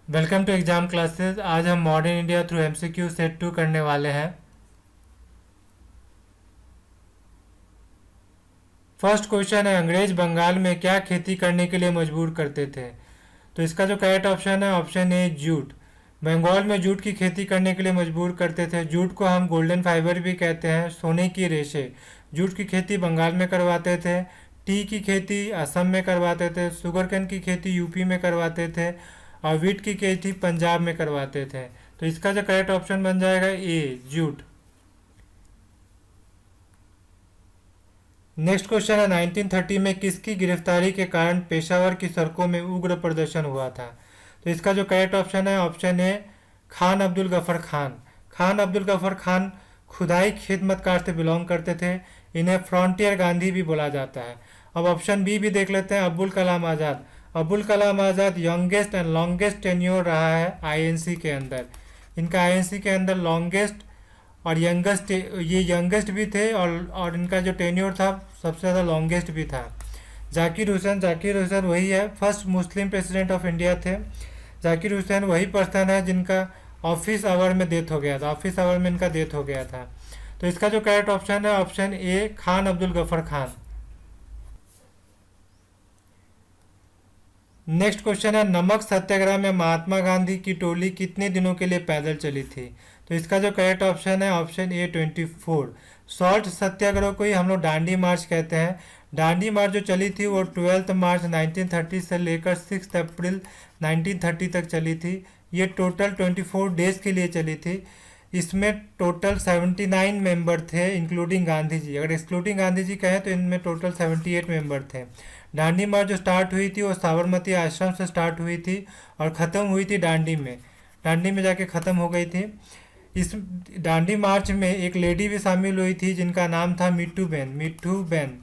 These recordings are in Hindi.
Welcome to exam classes. आज हम modern India through MCQ set 2 करने वाले हैं। फर्स्ट क्वेश्चन है, अंग्रेज बंगाल में क्या खेती करने के लिए मजबूर करते थे? तो इसका जो करेक्ट ऑप्शन है ऑप्शन ए जूट। बंगाल में जूट की खेती करने के लिए मजबूर करते थे। जूट को हम गोल्डन फाइबर भी कहते हैं, सोने की रेशे। जूट की खेती बंगाल में करवाते थे। टी की खेती असम में करवाते थे। शुगर केन की खेती यूपी में करवाते थे। और वीट की खेती पंजाब में करवाते थे। तो इसका जो करेक्ट ऑप्शन बन जाएगा ए जूट। नेक्स्ट क्वेश्चन है, 1930 में किसकी गिरफ्तारी के कारण पेशावर की सड़कों में उग्र प्रदर्शन हुआ था? तो इसका जो करेक्ट ऑप्शन है ऑप्शन ए खान अब्दुल गफर खान। खान अब्दुल गफर खान खुदाई खिदमतकार से बिलोंग करते थे। इन्हें फ्रंटियर गांधी भी बोला जाता है। अब ऑप्शन बी भी देख लेते हैं, Abdul Kalam Azad. Abdul Kalam Azad youngest and longest tenure रहा है आईएनसी के अंदर। इनका आईएनसी के अंदर लॉन्गेस्ट और यंगेस्ट, ये यंगेस्ट भी थे और इनका जो टेन्योर था सबसे ज़्यादा लॉन्गेस्ट भी था। जाकिर हुसैन वही है, first Muslim president of India थे। जाकिर हुसैन वही पर्सन है जिनका ऑफिस आवर में डेथ हो गया था। ऑफिस आवर में इनका डेथ हो गया था। तो इसका जो करेक्ट ऑप्शन है ऑप्शन ए Khan Abdul Gruffudd Khan. Next question है, नमक सत्याग्रह में महात्मा गांधी की टोली कितने दिनों के लिए पैदल चली थी? तो इसका जो करेक्ट ऑप्शन है ऑप्शन ए 24। सॉल्ट सत्याग्रह को ही हम लोग डांडी मार्च कहते हैं। डांडी मार्च जो चली थी वो 12 मार्च 1930 से लेकर 6 अप्रैल 1930 तक चली थी। ये टोटल 24 डेज के लिए चली थी। इसमें टोटल 79 मेंबर थे इंक्लूडिंग गांधी जी। अगर एक्सक्लूडिंग गांधी जी कहें तो इनमें टोटल 78 मेंबर थे। डांडी मार्च जो स्टार्ट हुई थी वो साबरमती आश्रम से स्टार्ट हुई थी और ख़त्म हुई थी डांडी में। डांडी में जाके ख़त्म हो गई थी। इस डांडी मार्च में एक लेडी भी शामिल हुई थी जिनका नाम था मिट्टू बेन। मिट्टू बेन,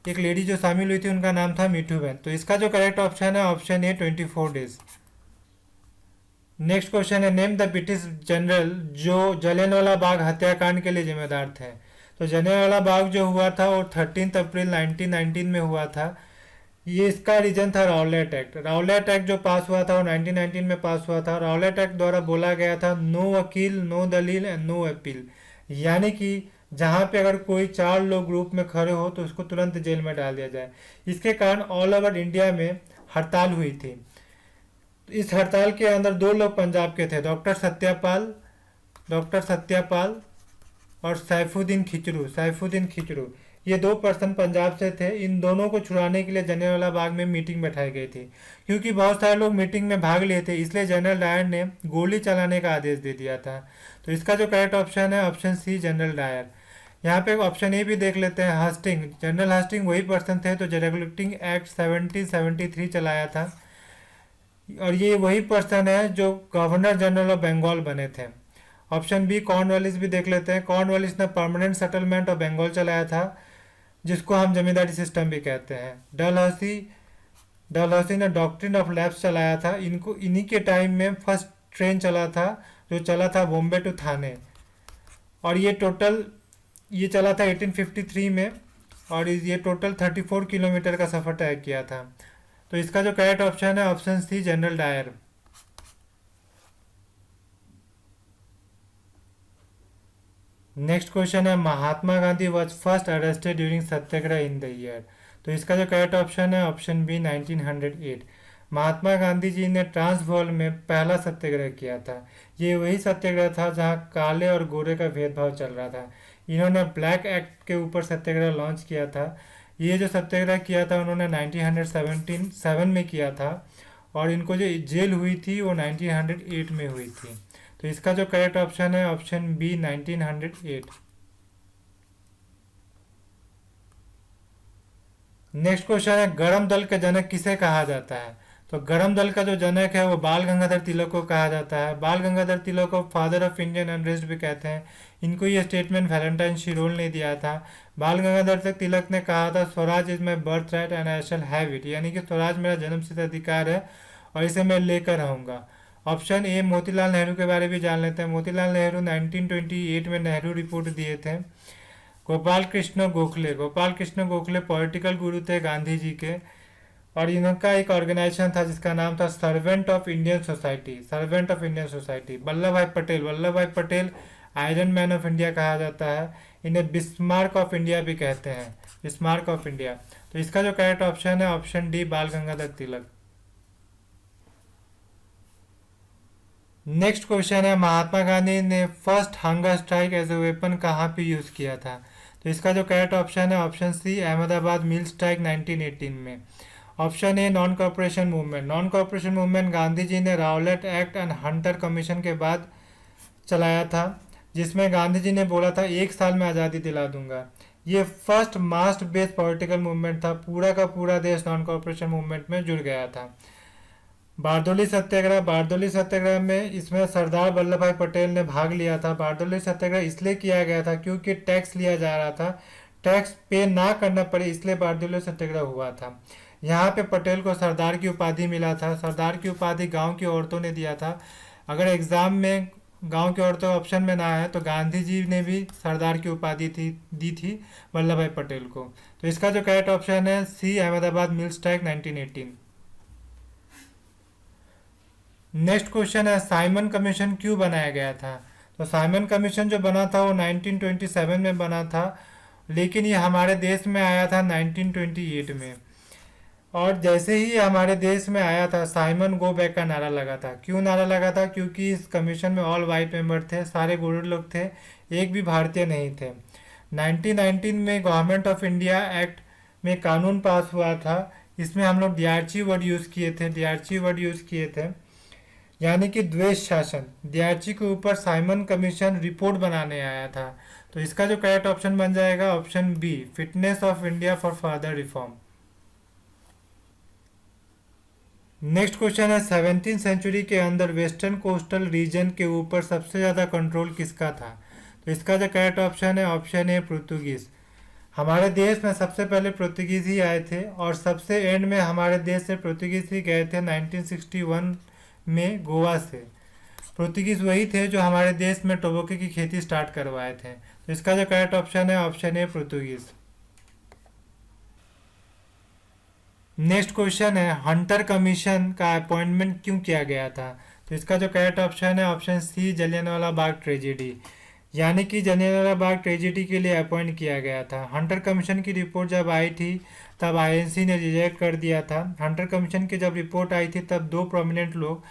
एक लेडी जो शामिल हुई थी उनका नाम था मिट्टू बेन। तो इसका जो करेक्ट ऑप्शन है ऑप्शन ए 24 डेज। नेक्स्ट क्वेश्चन है, नेम द ब्रिटिश जनरल जो जलियांवाला बाग हत्याकांड के लिए जिम्मेदार थे। तो जलियांवाला बाग जो हुआ था वो 13 अप्रैल 1919 में हुआ था। ये इसका रीजन था राउलेट एक्ट। राउलेट एक्ट जो पास हुआ था वो 1919 में पास हुआ था। राउलेट एक्ट द्वारा बोला गया था नो वकील, नो दलील एंड नो अपील। यानी कि जहाँ पे अगर कोई 4 लोग ग्रुप में खड़े हो तो उसको तुरंत जेल में डाल दिया जाए। इसके कारण ऑल ओवर इंडिया में हड़ताल हुई थी। इस हड़ताल के अंदर 2 लोग पंजाब के थे, डॉक्टर सत्यापाल और सैफुद्दीन खिचड़ू। ये 2 पर्सन पंजाब से थे। इन दोनों को छुड़ाने के लिए जलियांवाला बाग में मीटिंग बैठाई गई थी। क्योंकि बहुत सारे लोग मीटिंग में भाग लिए थे इसलिए जनरल डायर ने गोली चलाने का आदेश दे दिया था। तो इसका जो करेक्ट ऑप्शन है ऑप्शन सी जनरल डायर। यहाँ पे ऑप्शन ए भी देख लेते हैं, हस्टिंग। जनरल हस्टिंग वही पर्सन थे तो रेगुलेटिंग एक्ट 1773 चलाया था और ये वही पर्सन है जो गवर्नर जनरल ऑफ बंगाल बने थे। ऑप्शन बी कॉर्नवालिस भी देख लेते हैं। कॉर्नवालिस ने परमानेंट सेटलमेंट ऑफ बंगाल चलाया था जिसको हम जमींदारी सिस्टम भी कहते हैं। डलहौसी ने डॉक्ट्रिन ऑफ लैप्स चलाया था। इनको इन्हीं के टाइम में फर्स्ट ट्रेन चला था जो चला था बॉम्बे टू थाने और ये चला था 1853 में और ये टोटल 34 किलोमीटर का सफ़र तय किया था। तो इसका जो करेक्ट ऑप्शन है option C General Dyer. Next question है, Mahatma Gandhi was first arrested during Satyagraha in the year. तो इसका जो करेक्ट ऑप्शन है ऑप्शन बी 1908। महात्मा गांधी जी ने ट्रांसवाल में पहला सत्याग्रह किया था। ये वही सत्याग्रह था जहां काले और गोरे का भेदभाव चल रहा था। इन्होंने ब्लैक एक्ट के ऊपर सत्याग्रह लॉन्च किया था। ये जो सत्याग्रह किया था उन्होंने 1917 में किया था और इनको जो जेल हुई थी वो 1908 में हुई थी। तो इसका जो करेक्ट ऑप्शन है ऑप्शन बी 1908। नेक्स्ट क्वेश्चन है, गरम दल के जनक किसे कहा जाता है? तो गरम दल का जो जनक है वो बाल गंगाधर तिलक को कहा जाता है। बाल गंगाधर तिलक को फादर ऑफ इंडियन अनरेस्ट भी कहते हैं। इनको ये स्टेटमेंट वैलेंटाइन शिरोल ने दिया था। बाल गंगाधर तिलक ने कहा था Swaraj is my birth right and I shall have it. यानी कि स्वराज मेरा जन्मसिद्ध अधिकार है और इसे मैं लेकर रहूँगा। ऑप्शन ए मोतीलाल नेहरू के बारे में जान लेते हैं। मोतीलाल नेहरू 1928 में नेहरू रिपोर्ट दिए थे। गोपाल कृष्ण गोखले पॉलिटिकल गुरु थे गांधी जी के। और इनका एक ऑर्गेनाइजेशन था जिसका नाम था servant of Indian society, servant of Indian society. Vallabh Bhai Patel iron man of India कहा जाता है, इन्हें बिस्मार्क ऑफ इंडिया भी कहते हैं, बिस्मार्क ऑफ इंडिया। तो इसका जो करेक्ट ऑप्शन है option D, Bal Gangadhar Tilak. Next question है, महात्मा गांधी ने first hunger strike as a weapon कहाँ पे यूज किया था? तो इसका जो करेक्ट ऑप्शन है option C, Ahmedabad mill strike 1918 में। Option A, non corporation movement. Non corporation movement Gandhi ji ने Rowlatt Act and Hunter Commission के बाद चलाया था, जिसमें गांधी जी ने बोला था 1 साल में आज़ादी दिला दूंगा। ये फर्स्ट मास्ट बेस्ड पॉलिटिकल मूवमेंट था, पूरा का पूरा देश नॉन कॉर्पोरेशन मूवमेंट में जुड़ गया था। बारदोली सत्याग्रह में इसमें सरदार वल्लभ भाई पटेल ने भाग लिया था। बारदोली सत्याग्रह इसलिए किया गया था क्योंकि टैक्स लिया जा रहा था, टैक्स पे ना करना पड़े, इसलिए बारदोली सत्याग्रह हुआ था। यहाँ पे पटेल को सरदार की उपाधि मिला था। सरदार की उपाधि गांव की औरतों ने दिया था। अगर एग्जाम में गांव की औरतों ऑप्शन में ना है तो गांधी जी ने भी सरदार की उपाधि दी थी वल्लभ भाई पटेल को। तो इसका जो करेक्ट ऑप्शन है C, Ahmedabad mill strike 1918। Next question है, साइमन कमीशन क्यों बनाया गया था? तो साइमन कमीशन जो बना था वो 1927 में बना था, लेकिन ये हमारे देश में आया था 1928 में। और जैसे ही हमारे देश में आया था, साइमन गो बैक का नारा लगा था। क्यों नारा लगा था? क्योंकि इस कमीशन में ऑल वाइट मेंबर थे, सारे गोरे लोग थे, एक भी भारतीय नहीं थे। 1919 में गवर्नमेंट ऑफ इंडिया एक्ट में कानून पास हुआ था। इसमें हम लोग डीआरची वर्ड यूज़ किए थे, डीआरची वर्ड यूज़ किए थे, यानी कि द्वेष शासन। डीआरची के ऊपर साइमन कमीशन रिपोर्ट बनाने आया था। तो इसका जो करेक्ट ऑप्शन बन जाएगा option B, fitness of India for further reform. Next question है, 17th सेंचुरी के अंदर वेस्टर्न कोस्टल रीजन के ऊपर सबसे ज़्यादा कंट्रोल किसका था? तो इसका जो करेक्ट ऑप्शन है ऑप्शन ए, पुर्तगीज। हमारे देश में सबसे पहले पुर्तगीज ही आए थे और सबसे एंड में हमारे देश से पुर्तगीज ही गए थे 1961 में गोवा से। पुर्तगीज वही थे जो हमारे देश में टोबैको की खेती स्टार्ट करवाए थे। तो इसका जो करेक्ट ऑप्शन है ऑप्शन ए, पुर्तगीज। नेक्स्ट क्वेश्चन है, हंटर कमीशन का अपॉइंटमेंट क्यों किया गया था? तो इसका जो करेक्ट ऑप्शन है option C, Jallianwala Bagh tragedy, यानी कि जलियांवाला बाग ट्रेजेडी के लिए अपॉइंट किया गया था। हंटर कमीशन की रिपोर्ट जब आई थी तब आईएनसी ने रिजेक्ट कर दिया था। हंटर कमीशन की जब रिपोर्ट आई थी तब दो प्रोमिनेंट लोग,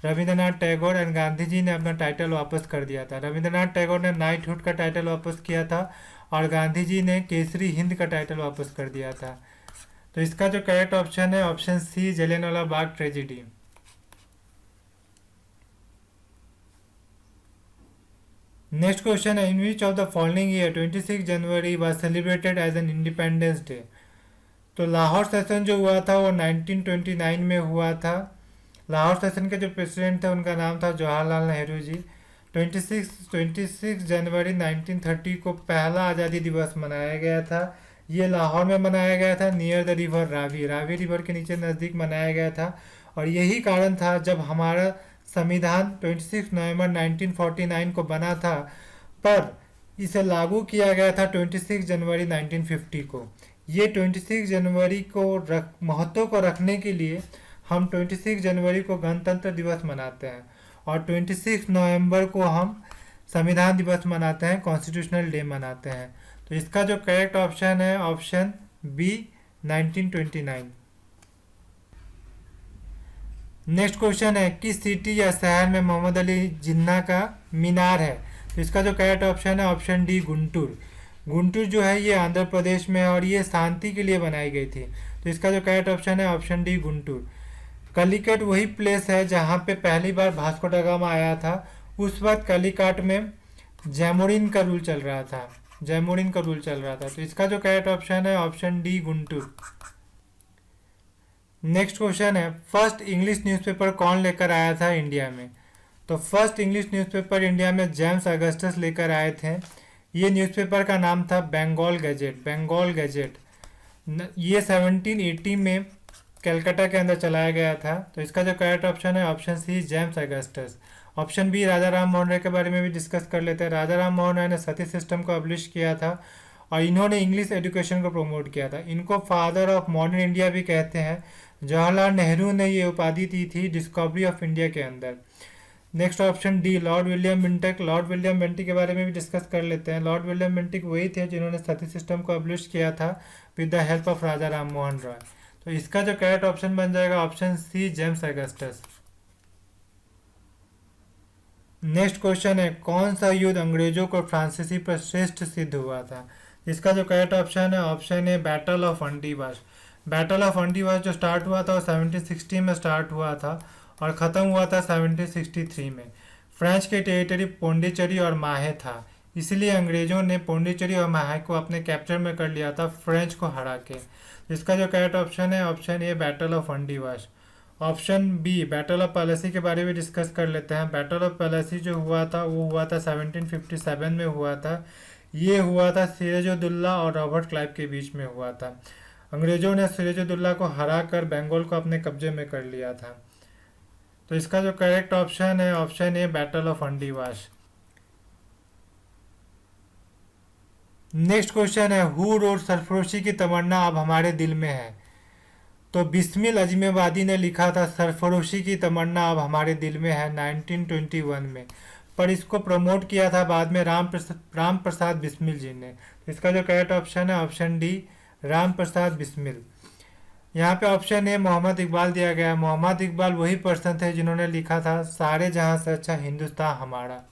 रविंद्रनाथ टैगोर एंड गांधी जी ने अपना टाइटल वापस कर दिया था। रविंद्रनाथ टैगोर ने नाइटहुड का टाइटल वापस किया था और गांधी जी ने केसरी हिंद का टाइटल वापस कर दिया था। तो इसका जो करेक्ट ऑप्शन है option C, Jallianwala Bagh tragedy. Next question है, in which of the following year 26 January was celebrated as an Independence Day? तो लाहौर सेशन जो हुआ था वो 1929 में हुआ था। लाहौर सेशन के जो प्रेसिडेंट थे उनका नाम था जवाहरलाल नेहरू जी। 26 जनवरी 1930 को पहला आज़ादी दिवस मनाया गया था। ये लाहौर में मनाया गया था, near the river Ravi, Ravi river के नीचे नज़दीक मनाया गया था। और यही कारण था जब हमारा संविधान 26 नवंबर 1949 को बना था, पर इसे लागू किया गया था 26 जनवरी 1950 को। ये 26 जनवरी को महत्व को रखने के लिए हम 26 जनवरी को गणतंत्र दिवस मनाते हैं और 26 नवंबर को हम संविधान दिवस मनाते हैं, कॉन्स्टिट्यूशनल डे मनाते हैं। तो इसका जो करेक्ट ऑप्शन है ऑप्शन बी, 1929। नेक्स्ट क्वेश्चन है, किस सिटी या शहर में मोहम्मद अली जिन्ना का मीनार है? तो इसका जो करेक्ट ऑप्शन है ऑप्शन डी, गुंटूर। गुंटूर जो है ये आंध्र प्रदेश में है और ये शांति के लिए बनाई गई थी। तो इसका जो करेक्ट ऑप्शन है ऑप्शन डी, गुंटूर। कलिकट वही प्लेस है जहाँ पे पहली बार भास्को दा गामा आया था। उस वक्त कलिकट में जैमोरिन का रूल चल रहा था, जैमोरिन का रूल चल रहा था। तो इसका जो करेक्ट ऑप्शन है option D, Guntur. Next question है, फर्स्ट इंग्लिश न्यूज़पेपर कौन लेकर आया था इंडिया में? तो फर्स्ट इंग्लिश न्यूज़पेपर इंडिया में जेम्स अगस्टस लेकर आए थे। ये न्यूज़पेपर का नाम था बंगाल गैजेट, बंगाल गैजेट। ये 1780 में कलकत्ता के अंदर चलाया गया था। तो इसका जो करेक्ट ऑप्शन है option C, James Augustus. Option B, Raja Ram Mohan Roy के बारे में भी डिस्कस कर लेते हैं। राजा राम मोहन राय ने सती सिस्टम को अब्लिश किया था और इन्होंने इंग्लिश एजुकेशन को प्रमोट किया था। इनको फादर ऑफ मॉडर्न इंडिया भी कहते हैं। जवाहरलाल नेहरू ने ये उपाधि दी थी डिस्कवरी ऑफ इंडिया के अंदर। Next option D, Lord William Bentinck. Lord William Bentinck के बारे में भी डिस्कस कर लेते हैं। लॉर्ड विलियम बेंटिक वही थे जिन्होंने सती सिस्टम को अब्लिश किया था with the help of Raja Ram Mohan Roy. तो इसका जो करेक्ट ऑप्शन बन जाएगा option C, James Augustus. Next question है, कौन सा युद्ध अंग्रेजों को फ्रांसीसी पर श्रेष्ठ सिद्ध हुआ था? इसका जो करेक्ट ऑप्शन है option A, battle of Wandiwash. Battle of Wandiwash जो स्टार्ट हुआ था वो 1760 में स्टार्ट हुआ था और ख़त्म हुआ था 1763 में। फ्रेंच के टेरिटरी पौंडीचेरी और माहे था, इसलिए अंग्रेजों ने पौंडीचेरी और माहे को अपने कैप्चर में कर लिया था फ्रेंच को हरा के। इसका जो करेक्ट ऑप्शन है option A, battle of Wandiwash. Option B, battle of Plassey के बारे में डिस्कस कर लेते हैं। बैटल ऑफ पैलेसी जो हुआ था वो हुआ था 1757 में हुआ था। ये हुआ था सिराजुद्दौला और रॉबर्ट क्लाइव के बीच में हुआ था। अंग्रेजों ने सिराजुद्दौला को हरा कर बंगाल को अपने कब्जे में कर लिया था। तो इसका जो करेक्ट ऑप्शन है option A, battle of Wandiwash. Next question है, हु रोड सरफरोशी की तमन्ना अब हमारे दिल में है? तो बिस्मिल अजमेबादी ने लिखा था सरफरोशी की तमन्ना अब हमारे दिल में है 1921 में, पर इसको प्रमोट किया था बाद में राम प्रसाद बिस्मिल जी ने। तो इसका जो करेक्ट ऑप्शन है ऑप्शन डी, राम प्रसाद बिस्मिल। यहाँ पे ऑप्शन ए, मोहम्मद इकबाल दिया गया है। मोहम्मद इकबाल वही पर्सन थे जिन्होंने लिखा था सारे जहां से अच्छा हिंदुस्तान हमारा।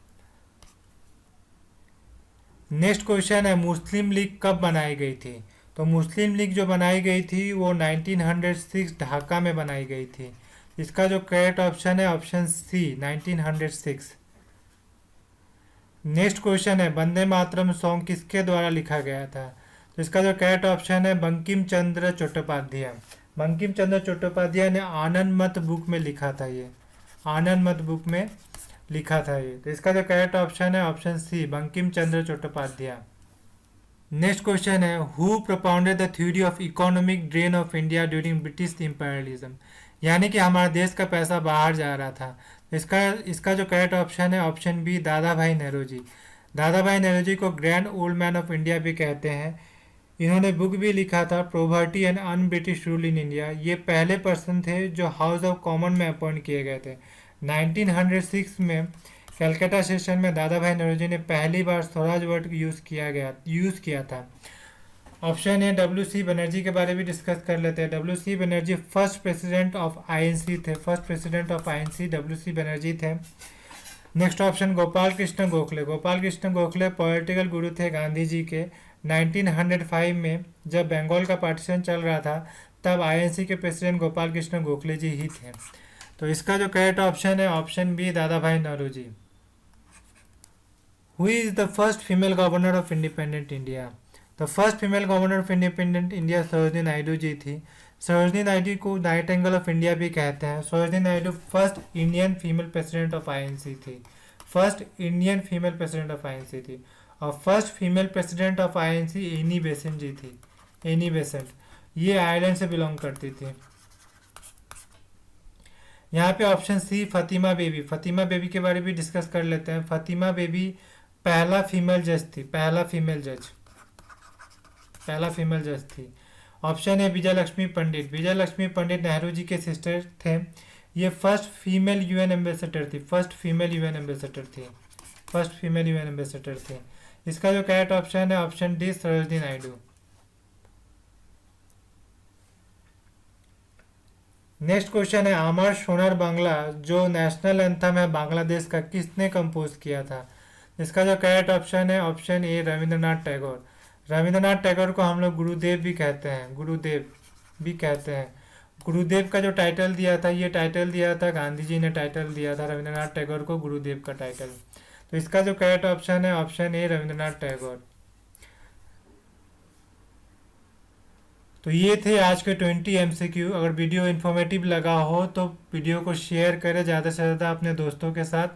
नेक्स्ट क्वेश्चन है, मुस्लिम लीग कब बनाई गई थी? तो मुस्लिम लीग जो बनाई गई थी वो 1906 ढाका में बनाई गई थी। इसका जो करेक्ट ऑप्शन है ऑप्शन सी, 1906। नेक्स्ट क्वेश्चन है, वंदे मातरम सॉन्ग किसके द्वारा लिखा गया था? तो इसका जो करेक्ट ऑप्शन है बंकिम चंद्र चट्टोपाध्याय। बंकिम चंद्र चट्टोपाध्याय ने आनंद मत बुक में लिखा था ये, आनंद मत बुक में लिखा था ये। तो इसका जो करेक्ट ऑप्शन है ऑप्शन सी, बंकिम चंद्र चट्टोपाध्याय। नेक्स्ट क्वेश्चन है, who propounded the theory of economic drain of India during British imperialism? यानी कि हमारे देश का पैसा बाहर जा रहा था। इसका जो करेक्ट ऑप्शन है option B, Dadabhai Nehru जी। दादा भाई नेहरू जी को grand old man of India भी कहते हैं। इन्होंने बुक भी लिखा था poverty and un British rule in India. ये पहले पर्सन थे जो हाउस ऑफ कॉमन में अपॉइंट किए गए थे। 1906 में कलकत्ता सेशन में दादा भाई नेहरू जी ने पहली बार स्वराज वर्ड यूज़ किया था। Option A, डब्ल्यू.सी. बनर्जी के बारे में डिस्कस कर लेते हैं। W C. Banerjee first president of INC थे। First president of INC W C. Banerjee थे। Next option, Gopal Krishna Gokhale. Gopal Krishna Gokhale political guru थे गांधी जी के। 1905 में जब बंगाल का पार्टीशन चल रहा था तब आईएनसी के प्रेसिडेंट गोपाल कृष्ण गोखले जी ही थे। तो इसका जो करेक्ट ऑप्शन है option B, Dadabhai Nehru ji. Who is the first female governor of independent India? The first female governor of independent India Sarojini Naidu ji थी। सरोजिनी नायडू को नाइटिंगेल ऑफ इंडिया भी कहते हैं। Sarojini Naidu first Indian female president of INC थी। First Indian female president of INC थी। और first female president of INC Annie Besant ji थी। एनी बेसेंट, ये आयरलैंड से बिलोंग करती थी। यहाँ पे ऑप्शन सी, फतिमा बेबी। फतिमा बेबी के बारे में डिस्कस कर लेते हैं। फतिमा बेबी पहला फीमेल जज थी। पहला फीमेल जज थी। ऑप्शन है विजय लक्ष्मी पंडित। विजय लक्ष्मी पंडित नेहरू जी के सिस्टर थे। ये फर्स्ट फीमेल यूएन एम्बेसडर थी। फर्स्ट फीमेल यूएन एम्बेसडर थी। इसका जो करेक्ट ऑप्शन है option D, Sarojini Naidu. Next question है, अमर सोनार बांग्ला जो नेशनल एंथम है बांग्लादेश का, किसने कंपोज किया था? इसका जो करेक्ट ऑप्शन है ऑप्शन ए, रविंद्रनाथ टैगोर। रविंद्रनाथ टैगोर को हम लोग गुरुदेव भी कहते हैं। गुरुदेव का जो टाइटल दिया था, ये टाइटल दिया था गांधी जी ने, टाइटल दिया था रविंद्रनाथ टैगोर को गुरुदेव का टाइटल। तो इसका जो करेक्ट ऑप्शन है ऑप्शन ए, रविंद्रनाथ टैगोर। तो ये थे आज के 20 MCQ। अगर वीडियो इन्फॉर्मेटिव लगा हो तो वीडियो को शेयर करें ज़्यादा से ज़्यादा अपने दोस्तों के साथ,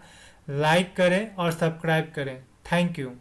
लाइक करें और सब्सक्राइब करें। Thank you.